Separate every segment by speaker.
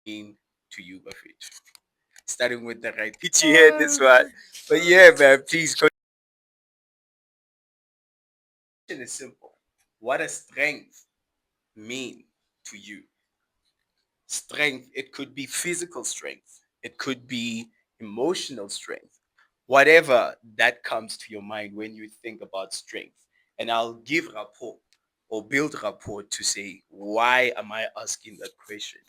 Speaker 1: mean to you, Buffett? Starting with the right. Pitchy head this one. But yeah, man, please go. The question is simple. What does strength mean to you? Strength, it could be physical strength, it could be emotional strength, whatever that comes to your mind when you think about strength. And I'll give rapport or build rapport to say, why am I asking that question?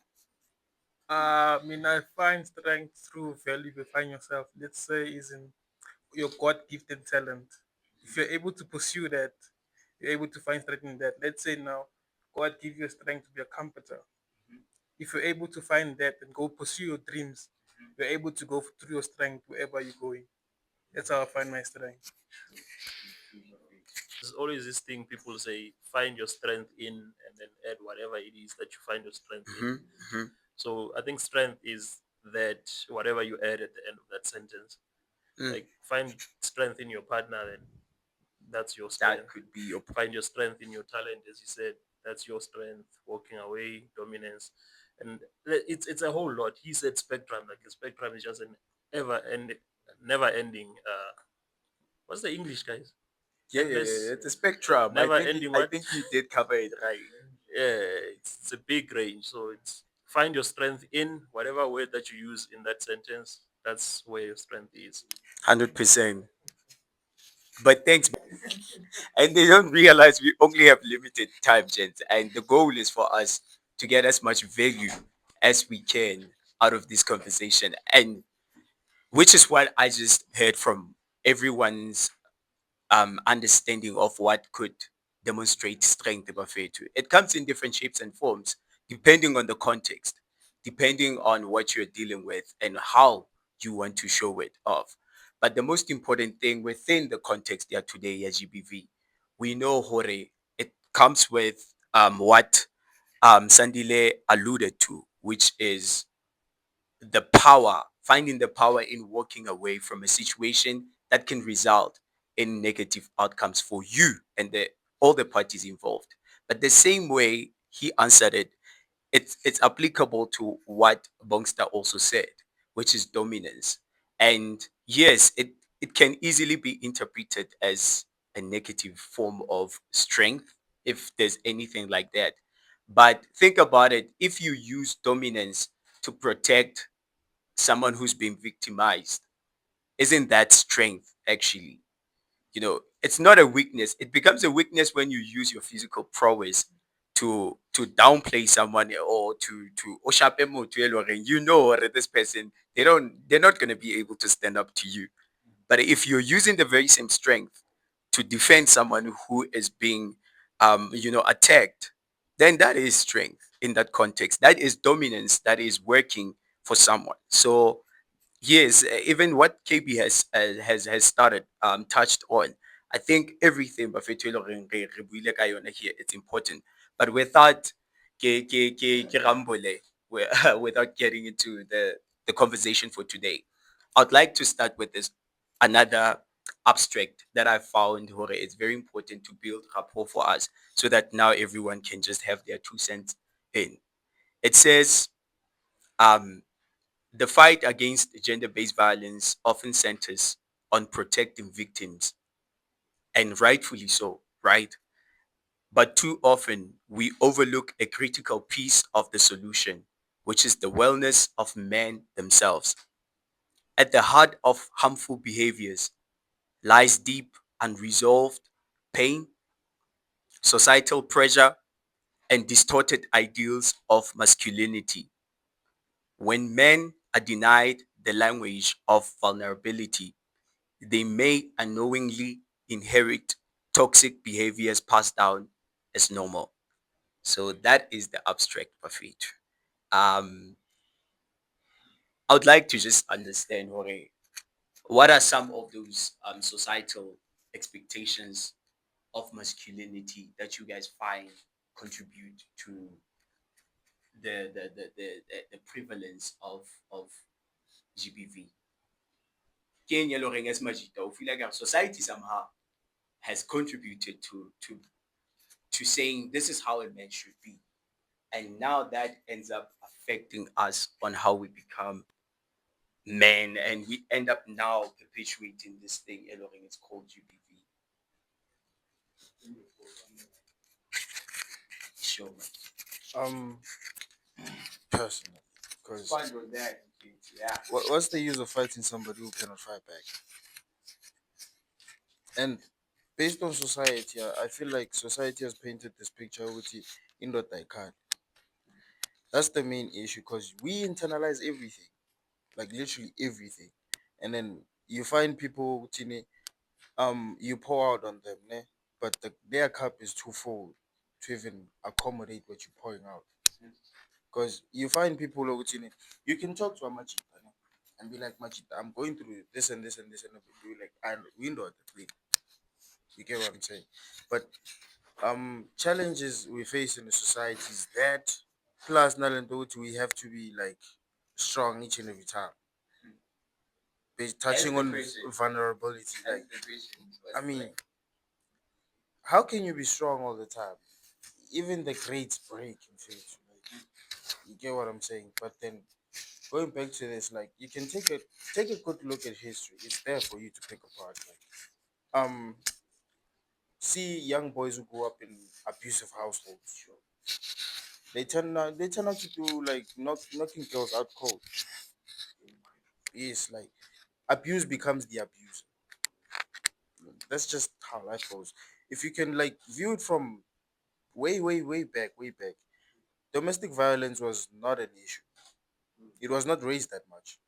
Speaker 2: I mean, I find strength through value you find yourself. Let's say is in your God-gifted talent. If you're able to pursue that, you're able to find strength in that. Let's say now, God give you strength to be a comforter. If you're able to find that and go pursue your dreams, you're able to go through your strength wherever you're going. That's how I find my strength.
Speaker 1: Mm-hmm. Mm. That could be your yeah, yeah, yeah. It's a spectrum. I think you did cover it right. $100%. But thanks. And they don't realize we only have limited time, gents. And the goal is for us to get as much value as we can out of this conversation. And which is what I just heard from everyone's understanding of what could demonstrate strength about faith. It comes in different shapes and forms, depending on the context, depending on what you're dealing with and how you want to show it off. But the most important thing within the context here today at GBV, we know Hore, it comes with what Sandile alluded to, which is the power, finding the power in walking away from a situation that can result in negative outcomes for you and all the parties involved. But the same way he answered it, it's applicable to what Bongster also said, which is dominance. And yes, it can easily be interpreted as a negative form of strength if there's anything like that. But think about it, if you use dominance to protect someone who's been victimized, isn't that strength actually? It's not a weakness. It becomes a weakness when you use your physical prowess to downplay someone or to oshape motho e le horeng you know hore this person, they're not going to be able to stand up to you. But if you're using the very same strength to defend someone who is being attacked, then that is strength in that context. That is dominance that is working for someone. So yes, even what KB has started touched on. I think everything Bafethu e le horeng re buile ka yona here, it's important. But without ke rambole, without getting into the conversation for today, I'd like to start with this another abstract that I found where it's very important to build rapport for us so that now everyone can just have their 2 cents in. It says um the fight against gender based violence often centers on protecting victims, and rightfully so, right? But too often, we overlook a critical piece of the solution, which is the wellness of men themselves. At the heart of harmful behaviors lies deep, unresolved pain, societal pressure, and distorted ideals of masculinity. When men are denied the language of vulnerability, they may unknowingly inherit toxic behaviors passed down as normal. So that is the abstract Buffet. Um, I would like to just understand, Jorge, what are some of those societal expectations of masculinity that you guys find contribute to the prevalence of GBV? Ke eng e le horeng as Majita, o feel like society somehow has contributed to saying this is how a man should be. And now that ends up affecting us on how we become men, and we end up now perpetuating this thing, Elohim, it's called UBV. Sure, man.
Speaker 3: Um, Personally, because
Speaker 1: Fun with that, yeah.
Speaker 3: what's the use of fighting somebody who cannot fight back? And based on society, I feel like society has painted this picture with it in that I can. That's the main issue because we internalize everything, like literally everything, and then you find people, Tini, you pour out on them, ne? But their cup is too full to even accommodate what you're pouring out. Because you find people, Tini, you can talk to a machita ne, and be like, Machita, I'm going through this and this and this, and be like, and window at the thing. You get what I'm saying? But challenges we face in the society is that plus Nalandotu, we have to be like strong each and every time. Touching on vulnerability, like I mean, how can you be strong all the time? Even the greats break in faith. Like, you get what I'm saying? But then going back to this, like you can take a good look at history. It's there for you to pick apart. Like see young boys who grow up in abusive households. They turn out to do like knocking girls out cold. Yes, like abuse becomes the abuse. That's just how life goes. If you can like view it from way back, domestic violence was not an issue. It was not raised that much.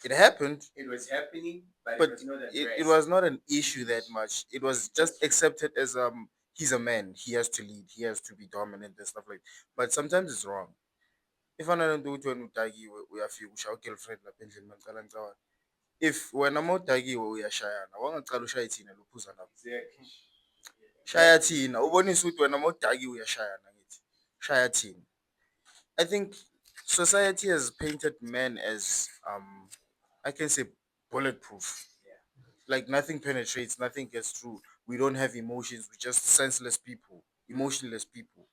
Speaker 3: It happened,
Speaker 1: It was happening, but
Speaker 3: but
Speaker 1: it was not
Speaker 3: it
Speaker 1: addressed.
Speaker 3: was not an issue that much. It was just accepted as he's a man, he has to lead, he has to be dominant and stuff like. But sometimes it's wrong. If another do to utagi we have you usha girlfriend lapha endlini manicala ngicabana. If wena mawudakiwe uyashayana wangacala ushaye thina lophuza lapho.
Speaker 1: Exactly.
Speaker 3: Shaya thina ubonisa ukuthi wena mawudakiwe uyashayana ngithi. Shaya thina. I think society has painted men as I can say bulletproof. Like nothing penetrates, nothing gets through. We don't have emotions. We're just senseless people, emotionless people.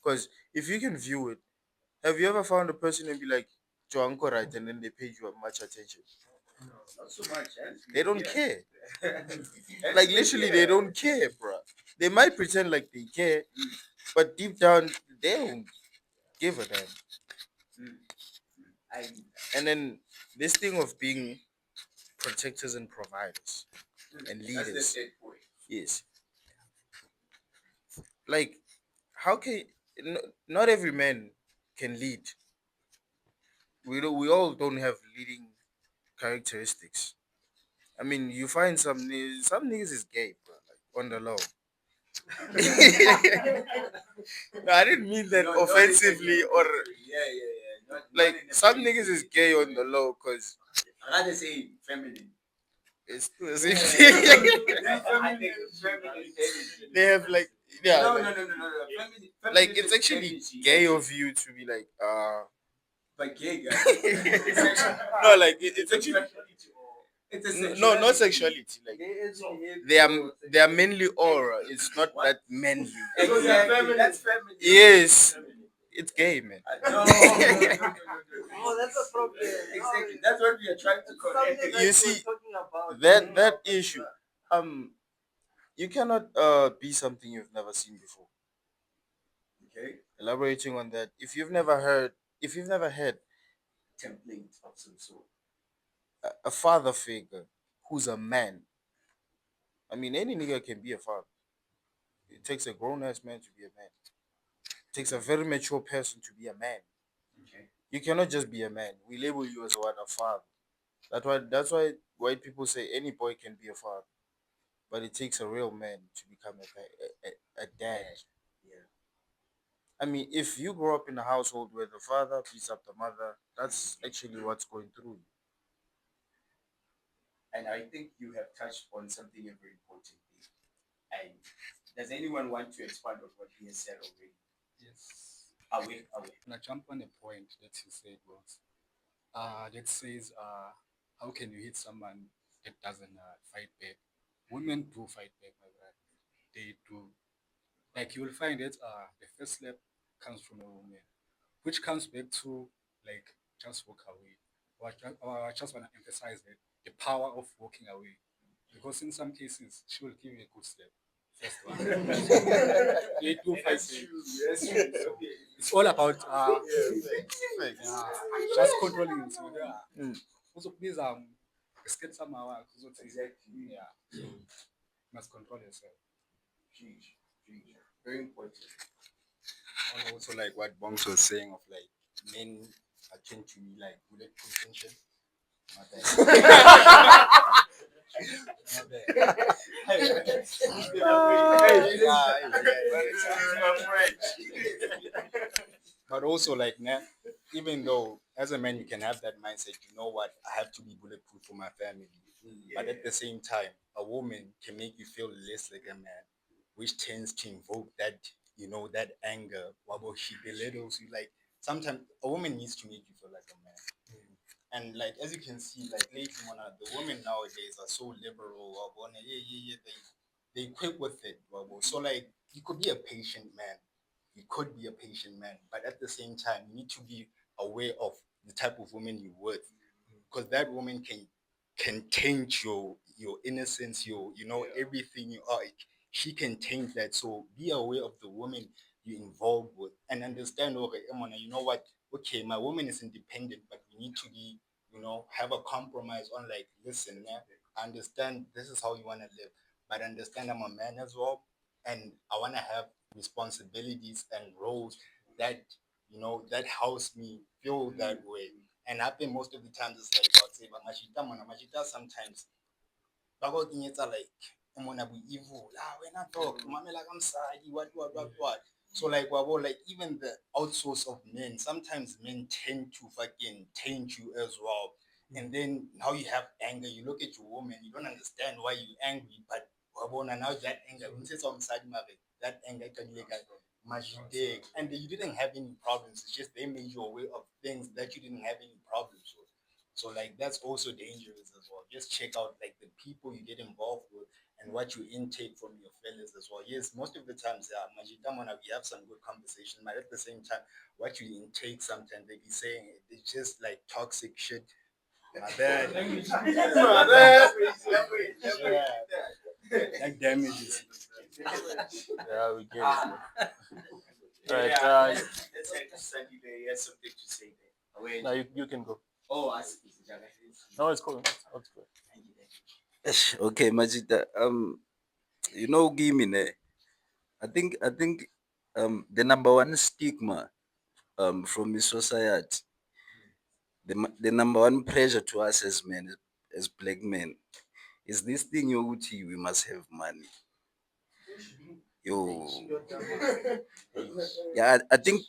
Speaker 3: Because if you can view it, have you ever found a person and be like, "Joe, uncle, right," and then they paid you much attention?
Speaker 1: Not so much.
Speaker 3: They don't care. Like
Speaker 1: Actually,
Speaker 3: literally,
Speaker 1: yeah.
Speaker 3: they don't care, bro. They might pretend like they care, but deep down, they don't give a damn.
Speaker 1: I,
Speaker 3: And then this thing of being protectors and providers and
Speaker 1: that's the
Speaker 3: leaders,
Speaker 1: third point.
Speaker 3: yes, like how can not every man can lead. We all don't have leading characteristics. I mean, you find some niggas is gay, bro, like on the low. No, I didn't mean that offensively or
Speaker 1: Yeah, yeah, yeah. Not
Speaker 3: like
Speaker 1: in a
Speaker 3: some
Speaker 1: very
Speaker 3: niggas is gay on the low because
Speaker 1: I rather say feminine.
Speaker 3: it's too as if
Speaker 1: I think feminine energy.
Speaker 3: they have like yeah
Speaker 1: No,
Speaker 3: like,
Speaker 1: no, no, no, no, no. Feminine,
Speaker 3: like
Speaker 1: feminine
Speaker 3: it's
Speaker 1: is
Speaker 3: actually
Speaker 1: energy.
Speaker 3: gay of you to be like
Speaker 1: But gay guys. It's actually
Speaker 3: no like it's
Speaker 1: a
Speaker 3: actually
Speaker 1: sexuality or it's a
Speaker 3: no not
Speaker 1: sexuality.
Speaker 3: sexuality like they are mainly aura. It's not
Speaker 1: What?
Speaker 3: that manly.
Speaker 1: Exactly. That's feminine.
Speaker 3: Yes, it's gay, man.
Speaker 1: No, no, no, no, no, no, no. Oh, that's a problem. Exactly. That's what we are trying to correct.
Speaker 3: You see that issue. You cannot be something you've never seen before.
Speaker 1: Okay.
Speaker 3: Elaborating on that, if you've never had
Speaker 1: Template of some sort.
Speaker 3: a father figure who's a man. I mean, any nigga can be a father. It takes a grown ass man to be a man. It takes a very mature person to be a man.
Speaker 1: Okay.
Speaker 3: You cannot just be a man. We label you as what a father. That's why white people say any boy can be a father, but it takes a real man to become a dad.
Speaker 1: Yeah.
Speaker 3: I mean, if you grow up in a household where the father beats up the mother, that's actually what's going through you.
Speaker 1: And I think you have touched on something very important there. And does anyone want to expand on what he has said already?
Speaker 4: Yes.
Speaker 1: Away, away.
Speaker 4: And I jump on a point that you said was that says how can you hit someone that doesn't fight back? Women do fight back, my brother. They do. Like you will find that the first slap comes from a woman. which comes back to like just walk away. Or I just want to emphasize that the power of walking away, because in some cases she will give you a good step. First one, they do fight you. So it's all about yeah, just controlling it. So yeah, also please escape somehow. Yeah, so you must control yourself. And also like what Bongs was saying of like men tend to be like bulletproof and shit. My bad. My bad. But also like even though as a man you can have that mindset, you know what, I have to be bulletproof for my family. But at the same time, a woman can make you feel less like a man, which tends to invoke that, that anger. Wabo she belittles you. Like sometimes a woman needs to make you feel like a man. And like as you can see, like lately, Mona, the women nowadays are so liberal. Wabo, they quick with it. Wabo. So like you could be a patient man. You could be a patient man, but at the same time, you need to be aware of the type of woman you're with, because that woman can taint your innocence, everything you are. She can taint that. So be aware of the woman you're involved with and understand. Okay, Emona, you know what? Okay, my woman is independent, but we need to be, have a compromise on like, listen, man, I understand this is how you want to live, but understand I'm a man as well, and I want to have responsibilities and roles that that helps me feel that way. And I think most of the times it's like God say, but mashita sometimes bagokinyetsa like umona bu evil. Ah, when I talk, mame like I'm sorry, what. So like wabo, like even the outsource of men, sometimes men tend to fucking taint you as well. And then now you have anger, you look at your woman, you don't understand why you're angry, but wabo now that anger, when it's on side that anger can like much big. And you didn't have any problems. It's just they made you aware of things that you didn't have any problems with. So like that's also dangerous as well. Just check out like the people you get involved with and what you intake from your fellas as well. Yes, most of the times, Majitamana, we have some good conversation, but at the same time, what you intake sometimes they be saying it's just like toxic shit. My bad. My bad. Yeah. That damages.
Speaker 3: Yeah, we get it. Right.
Speaker 1: Let's head to Sunny there. He has something to say there. Wait.
Speaker 3: Now you can go.
Speaker 1: Oh, I see.
Speaker 3: No, it's cool. It's good.
Speaker 5: Okay, Majida. Give me ne. I think the number one stigma from the society, the number one pressure to us as men, as black men, is this thing yoguthi we must have money. Yo, yeah, I think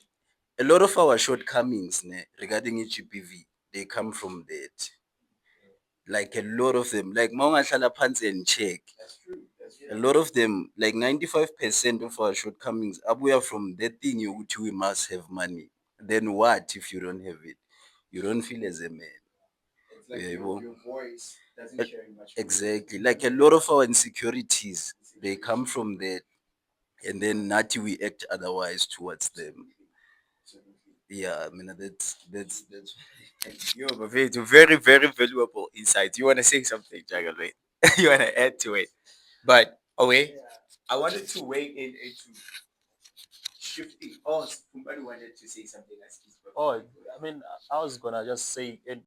Speaker 5: a lot of our shortcomings regarding GPV, they come from that. Like a lot of them, like Maungahlala Phansi and check. A lot of them, like 95% of our shortcomings, are from that thing yoguthi we must have money. Then what if you don't have it? You don't feel as a man.
Speaker 1: It's like your voice doesn't carry much.
Speaker 5: Exactly. Like a lot of our insecurities, they come from that. And then Nati, we act otherwise towards them. Yeah, I mean that's
Speaker 1: Yo, but it's a very, very valuable insight. You want to say something, Jagal? Wait. You want to add to it? But away, I wanted to weigh in into shifting. Oh, somebody wanted to say something.
Speaker 3: Oh, I mean, I was gonna just say it